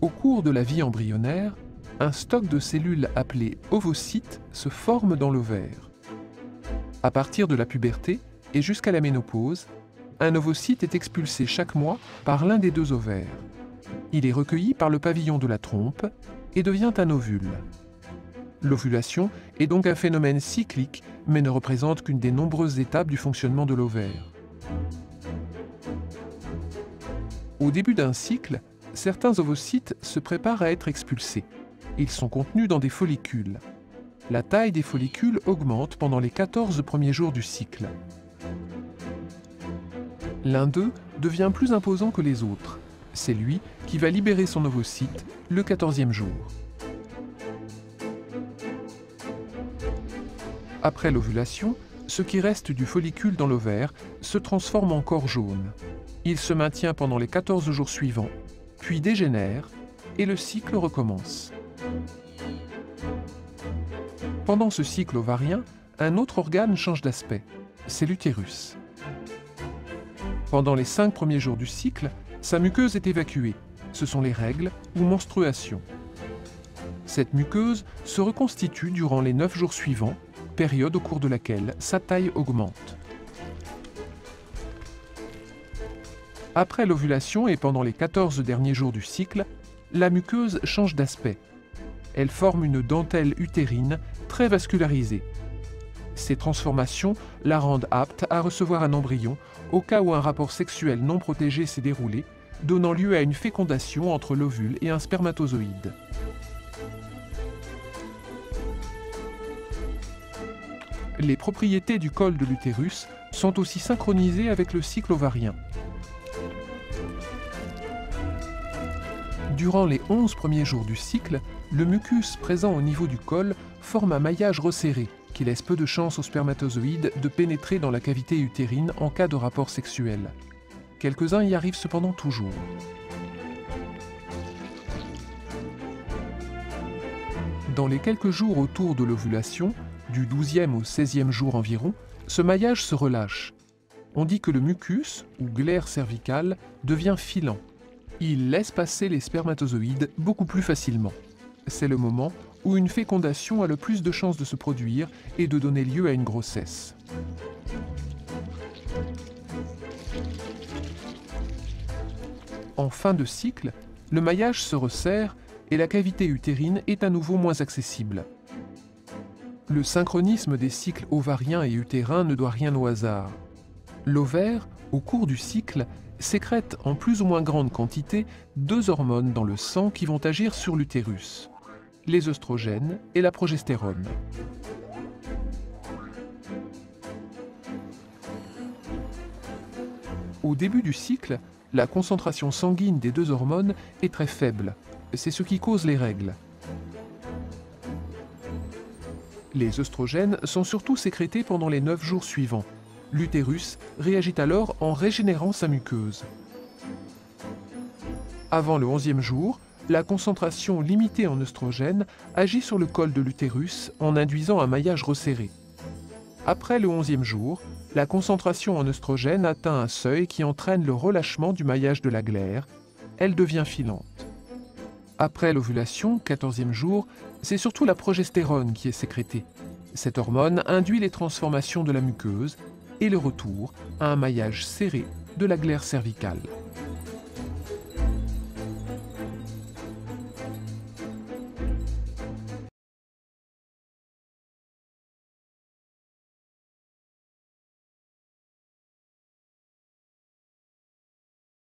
Au cours de la vie embryonnaire, un stock de cellules appelé ovocytes se forme dans l'ovaire. À partir de la puberté et jusqu'à la ménopause, un ovocyte est expulsé chaque mois par l'un des deux ovaires. Il est recueilli par le pavillon de la trompe et devient un ovule. L'ovulation est donc un phénomène cyclique, mais ne représente qu'une des nombreuses étapes du fonctionnement de l'ovaire. Au début d'un cycle, certains ovocytes se préparent à être expulsés. Ils sont contenus dans des follicules. La taille des follicules augmente pendant les 14 premiers jours du cycle. L'un d'eux devient plus imposant que les autres. C'est lui qui va libérer son ovocyte le 14e jour. Après l'ovulation, ce qui reste du follicule dans l'ovaire se transforme en corps jaune. Il se maintient pendant les 14 jours suivants, puis dégénère, et le cycle recommence. Pendant ce cycle ovarien, un autre organe change d'aspect, c'est l'utérus. Pendant les 5 premiers jours du cycle, sa muqueuse est évacuée. Ce sont les règles ou menstruations. Cette muqueuse se reconstitue durant les 9 jours suivants, période au cours de laquelle sa taille augmente. Après l'ovulation et pendant les 14 derniers jours du cycle, la muqueuse change d'aspect. Elle forme une dentelle utérine très vascularisée. Ces transformations la rendent apte à recevoir un embryon au cas où un rapport sexuel non protégé s'est déroulé, donnant lieu à une fécondation entre l'ovule et un spermatozoïde. Les propriétés du col de l'utérus sont aussi synchronisées avec le cycle ovarien. Durant les 11 premiers jours du cycle, le mucus présent au niveau du col forme un maillage resserré qui laisse peu de chance aux spermatozoïdes de pénétrer dans la cavité utérine en cas de rapport sexuel. Quelques-uns y arrivent cependant toujours. Dans les quelques jours autour de l'ovulation, du 12e au 16e jour environ, ce maillage se relâche. On dit que le mucus, ou glaire cervicale, devient filant. Il laisse passer les spermatozoïdes beaucoup plus facilement. C'est le moment où une fécondation a le plus de chances de se produire et de donner lieu à une grossesse. En fin de cycle, le maillage se resserre et la cavité utérine est à nouveau moins accessible. Le synchronisme des cycles ovariens et utérins ne doit rien au hasard. L'ovaire, au cours du cycle, sécrète en plus ou moins grande quantité 2 hormones dans le sang qui vont agir sur l'utérus, les œstrogènes et la progestérone. Au début du cycle, la concentration sanguine des 2 hormones est très faible. C'est ce qui cause les règles. Les œstrogènes sont surtout sécrétés pendant les 9 jours suivants. L'utérus réagit alors en régénérant sa muqueuse. Avant le 11e jour, la concentration limitée en œstrogènes agit sur le col de l'utérus en induisant un maillage resserré. Après le 11e jour, la concentration en œstrogènes atteint un seuil qui entraîne le relâchement du maillage de la glaire. Elle devient filante. Après l'ovulation, 14e jour, c'est surtout la progestérone qui est sécrétée. Cette hormone induit les transformations de la muqueuse et le retour à un maillage serré de la glaire cervicale.